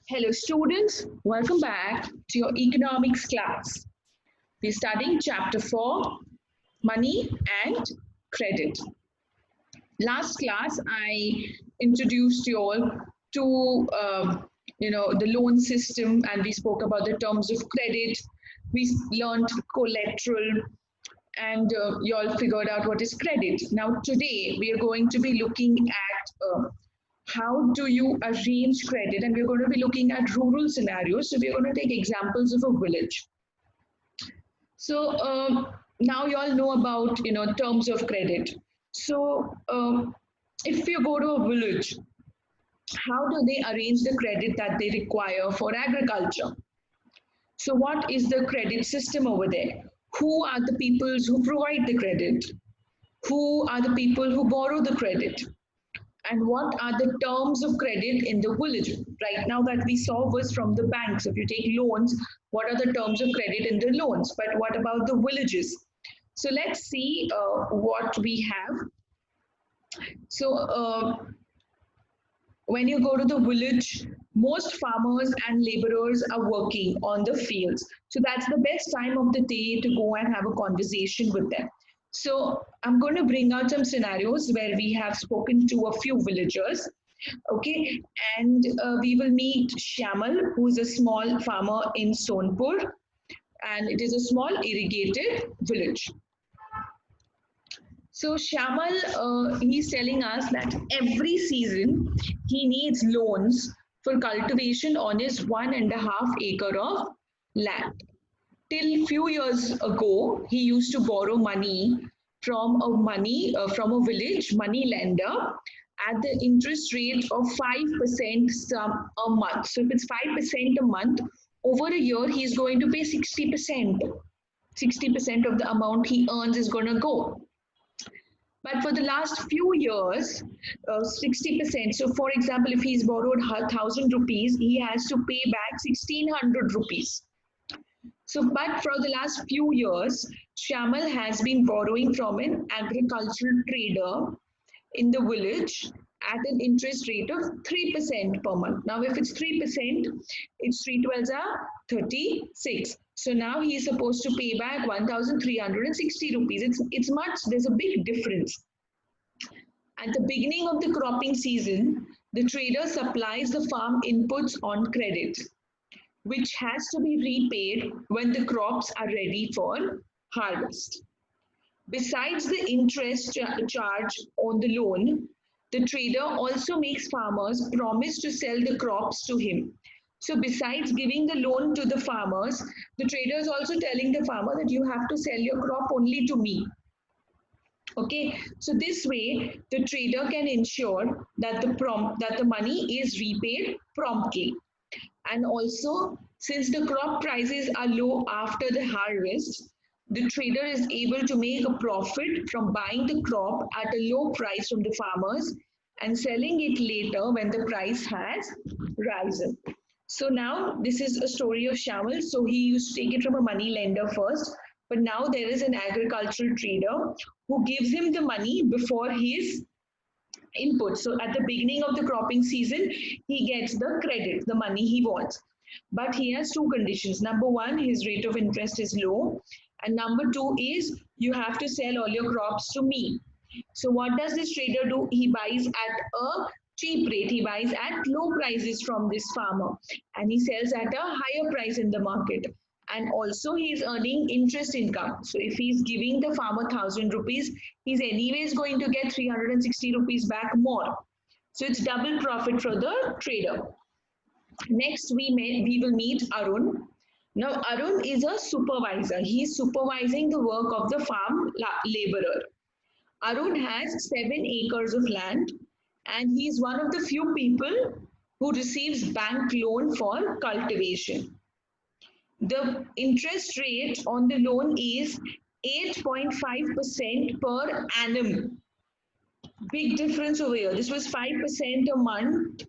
Hello, students. Welcome back to your economics class. We're studying chapter 4 Money and Credit. Last class, I introduced you all to the loan system, and we spoke about the terms of credit. We learned collateral, and you all figured out what is credit. Now, today, we are going to be looking at how do you arrange credit, and we're going to be looking at rural scenarios. So we're going to take examples of a village. So now you all know about terms of credit. So if you go to a village, how do they arrange the credit that they require for agriculture? So what is the credit system over there? Who are the people who provide the credit? Who are the people who borrow the credit? And what are the terms of credit in the village? Right now that we saw was from the banks. If you take loans, what are the terms of credit in the loans? But what about the villages? So let's see what we have. So when you go to the village, most farmers and laborers are working on the fields. So that's the best time of the day to go and have a conversation with them. So I'm going to bring out some scenarios where we have spoken to a few villagers. Okay, and we will meet Shamal, who is a small farmer in Sonpur, and it is a small irrigated village. So Shamal, he's telling us that every season he needs loans for cultivation on his 1.5 acre of land. Till few years ago, he used to borrow money from a village money lender at the interest rate of 5% sum a month. So if it's 5% a month, over a year he's going to pay 60%. 60% of the amount he earns is going to go. But for the last few years, 60%. So, for example, if he's borrowed 1,000 rupees, he has to pay back 1,600 rupees. So, but for the last few years, Shamal has been borrowing from an agricultural trader in the village at an interest rate of 3% per month. Now, if it's 3%, it's 3 12s are 36. So now he is supposed to pay back 1,360 rupees. It's much, there's a big difference. At the beginning of the cropping season, the trader supplies the farm inputs on credit, which has to be repaid when the crops are ready for harvest. Besides the interest charge on the loan, the trader also makes farmers promise to sell the crops to him. So, besides giving the loan to the farmers, the trader is also telling the farmer that you have to sell your crop only to me. Okay, so this way the trader can ensure that the money is repaid promptly. And also, since the crop prices are low after the harvest, the trader is able to make a profit from buying the crop at a low price from the farmers and selling it later when the price has risen. So now this is a story of Shamal. So he used to take it from a money lender first, but now there is an agricultural trader who gives him the money before his input. So at the beginning of the cropping season, he gets the credit, the money he wants. But he has two conditions. Number one, his rate of interest is low. And number two is you have to sell all your crops to me. So what does this trader do? He buys at a cheap rate. He buys at low prices from this farmer and he sells at a higher price in the market. And also he is earning interest income. So if he's giving the farmer 1,000 rupees, he's anyways going to get 360 rupees back more. So it's double profit for the trader. Next, we will meet Arun. Now, Arun is a supervisor. He's supervising the work of the farm laborer. Arun has 7 acres of land and he's one of the few people who receives bank loan for cultivation. The interest rate on the loan is 8.5% per annum. Big difference over here. This was 5% a month,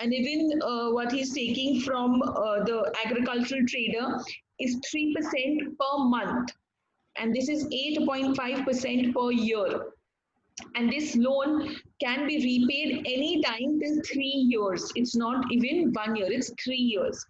and even what he's taking from the agricultural trader is 3% per month, and this is 8.5% per year. And this loan can be repaid anytime till 3 years. It's not even 1 year, it's 3 years.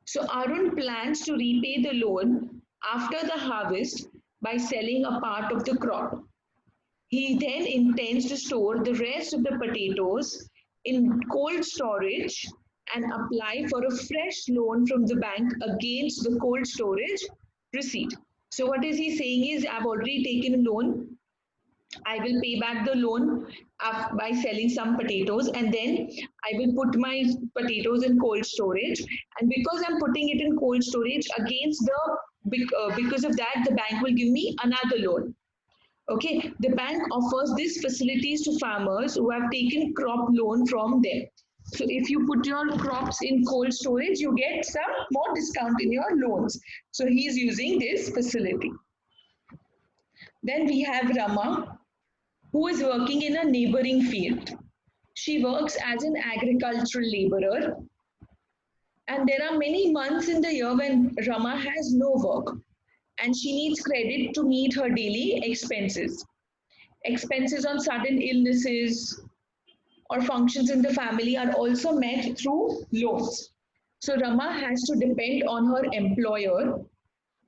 So Arun plans to repay the loan after the harvest by selling a part of the crop. He then intends to store the rest of the potatoes in cold storage and apply for a fresh loan from the bank against the cold storage receipt. So what is he saying is, I've already taken a loan. I will pay back the loan by selling some potatoes, and then I will put my potatoes in cold storage. And because I'm putting it in cold storage against because of that, the bank will give me another loan. Okay, the bank offers these facilities to farmers who have taken crop loan from them. So if you put your crops in cold storage, you get some more discount in your loans. So he's using this facility. Then we have Rama, who is working in a neighboring field. She works as an agricultural laborer, and there are many months in the year when Rama has no work and she needs credit to meet her daily expenses. Expenses on sudden illnesses or functions in the family are also met through loans. So Rama has to depend on her employer,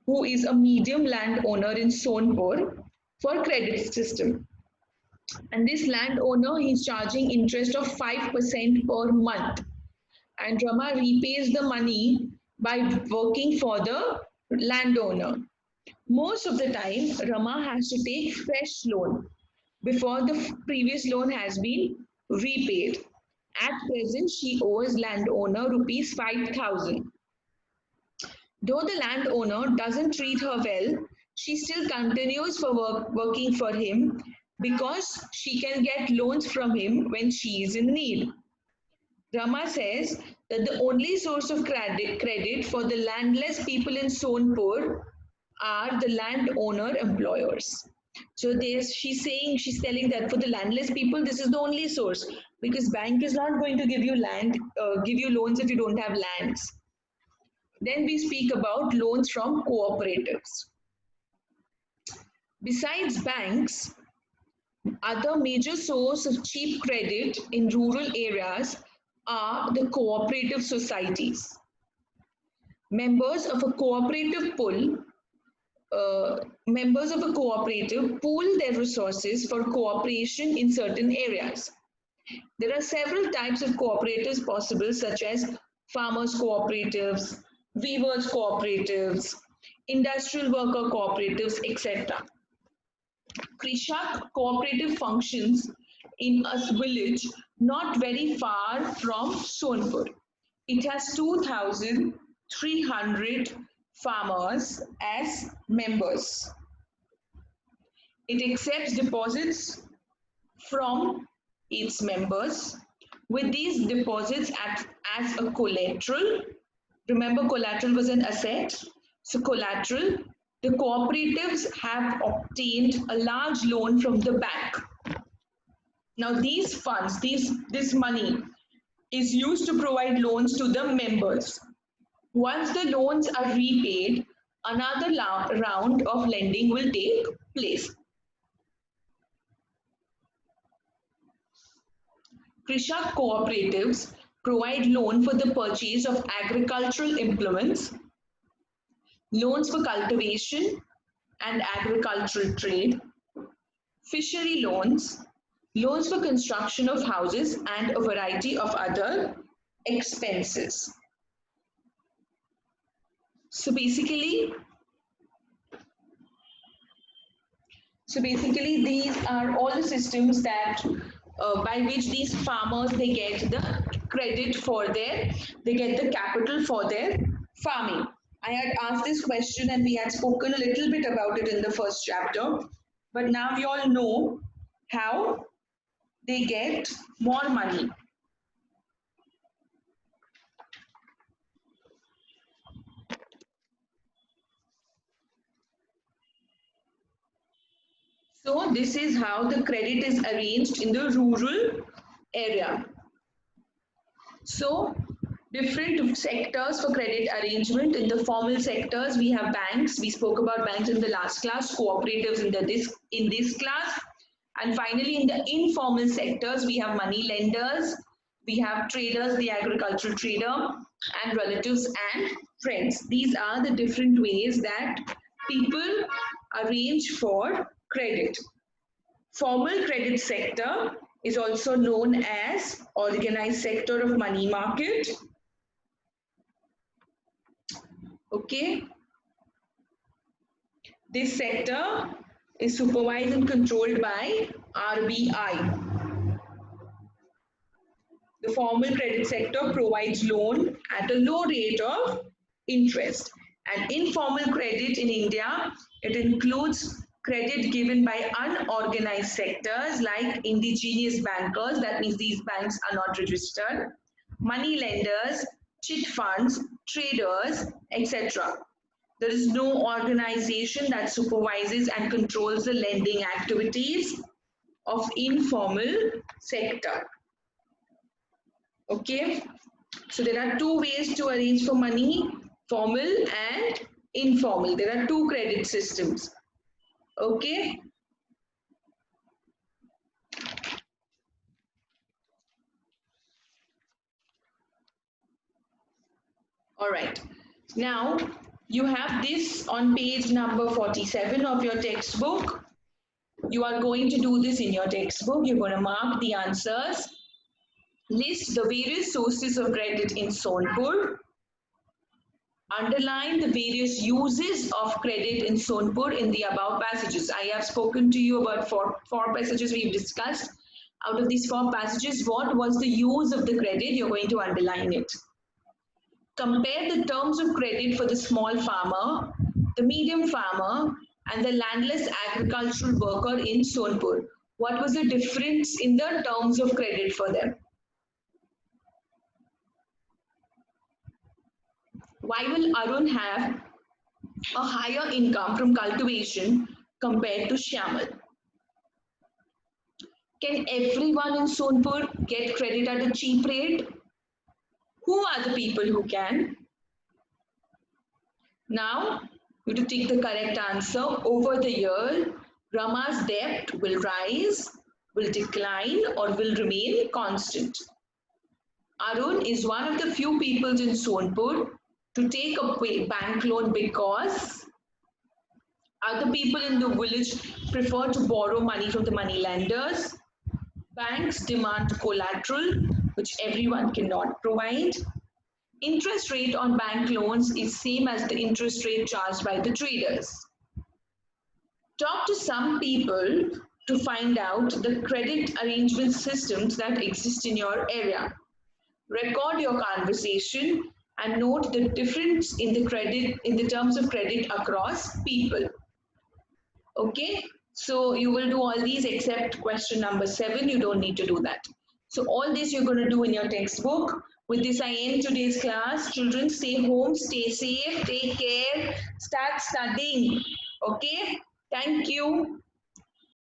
who is a medium landowner in Sonpur, for credit system. And this landowner, he's charging interest of 5% per month. And Rama repays the money by working for the landowner. Most of the time, Rama has to take fresh loan before the previous loan has been repaid. At present, she owes landowner rupees 5,000. Though the landowner doesn't treat her well, she still continues working for him because she can get loans from him when she is in need. Rama says that the only source of credit for the landless people in Sonpur are the landowner employers. So she's telling that for the landless people, this is the only source, because bank is not going to give you loans if you don't have lands. Then we speak about loans from cooperatives. Besides banks, other major source of cheap credit in rural areas are the cooperative societies. Members of a cooperative pool their resources for cooperation in certain areas. There are several types of cooperatives possible, such as farmers cooperatives, weavers cooperatives, industrial worker cooperatives, etc. Krishak cooperative functions in a village not very far from Sonpur. It has 2,300 farmers as members. It accepts deposits from its members, with these deposits as a collateral. Remember, collateral was an asset. So collateral, the cooperatives have obtained a large loan from the bank. Now these funds, this money is used to provide loans to the members. Once the loans are repaid, another round of lending will take place. Krishak cooperatives provide loan for the purchase of agricultural implements, loans for cultivation and agricultural trade, fishery loans, loans for construction of houses, and a variety of other expenses. So basically these are all the systems that by which these farmers, they get the credit for they get the capital for their farming. I had asked this question and we had spoken a little bit about it in the first chapter, but now we all know how they get more money. So this is how the credit is arranged in the rural area. So different sectors for credit arrangement. In the formal sectors, we have banks. We spoke about banks in the last class, cooperatives in this class, And finally, in the informal sectors, we have money lenders, we have traders, the agricultural trader, and relatives and friends. These are the different ways that people arrange for credit. Formal credit sector is also known as organized sector of money market. Okay. This sector is supervised and controlled by RBI. The formal credit sector provides loan at a low rate of interest. And informal credit in India, it includes credit given by unorganized sectors like indigenous bankers, that means these banks are not registered, money lenders, chit funds, traders, etc. There is no organization that supervises and controls the lending activities of informal sector. Okay, so there are two ways to arrange for money, formal and informal. There are two credit systems. Okay. All right. Now you have this on page number 47 of your textbook. You are going to do this in your textbook. You're going to mark the answers. List the various sources of credit in Sonepur. Underline the various uses of credit in Sonepur in the above passages. I have spoken to you about four passages we've discussed. Out of these four passages, what was the use of the credit? You're going to underline it. Compare the terms of credit for the small farmer, the medium farmer, and the landless agricultural worker in Sonepur. What was the difference in the terms of credit for them? Why will Arun have a higher income from cultivation compared to Shyamal? Can everyone in Sonepur get credit at a cheap rate? Who are the people who can? Now, you have to take the correct answer. Over the year, Rama's debt will rise, will decline, or will remain constant. Arun is one of the few people in Sonepur to take a bank loan because other people in the village prefer to borrow money from the money lenders. Banks demand collateral, which everyone cannot provide. Interest rate on bank loans is same as the interest rate charged by the traders. Talk to some people to find out the credit arrangement systems that exist in your area. Record your conversation and note the difference in the terms of credit across people. Okay, so you will do all these except question number 7. You don't need to do that. So all this you're going to do in your textbook. With this, I end today's class. Children, stay home, stay safe, take care, start studying. Okay, thank you.